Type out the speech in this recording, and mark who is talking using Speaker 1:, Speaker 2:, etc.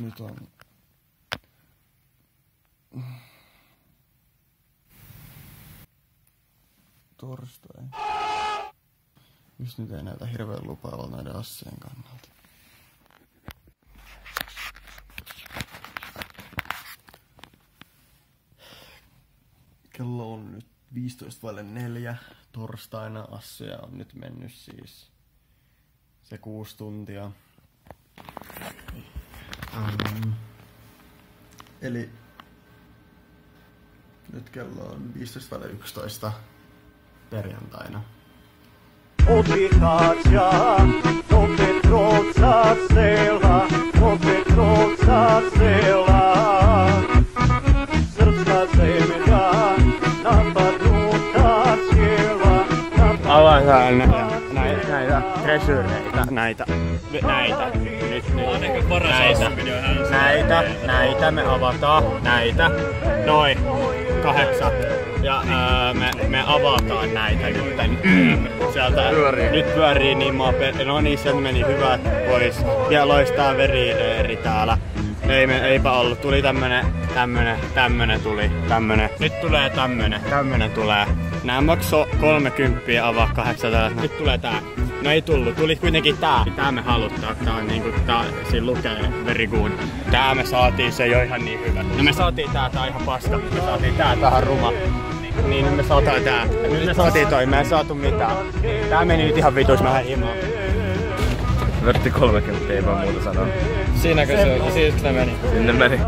Speaker 1: Nyt on torstai. Just nyt ei näytä hirveän lupaavalta näiden assien kannalta. Kello on nyt 15:04 torstaina. Asseja on nyt mennyt siis se 6 tuntia. Eli nyt kello on 15:11 perjantaina. Avataan näitä treasureita, näitä, nyt, näitä me avataan, näitä, noin, 8, ja me avataan näitä nyt, sieltä, nyt pyörii niin no niin, sen meni hyvät pois, ja loistaa verireeri täällä. Eipä ollut, tuli tämmönen tuli, nyt tulee tämmönen tulee. Nää maksoi 30 avaa 800, nyt tulee tää. No ei tullut, tuli kuitenkin tää. Tää me haluttaa, tää on niinku, siinä lukee very good. Tää me saatiin, se ei oo ihan niin hyvä. No me saatiin tää on ihan paska. Me saatiin tää on ruma. Niin nyt me saatiin tää. Nyt me saatiin toi, me ei saatu mitään. Tää meni nyt ihan vitus vähän himaan.
Speaker 2: Vertti 30, ei vaan muuta sanoa.
Speaker 1: Siinäkö se oli? Siitä se meni.
Speaker 2: Sinne meni.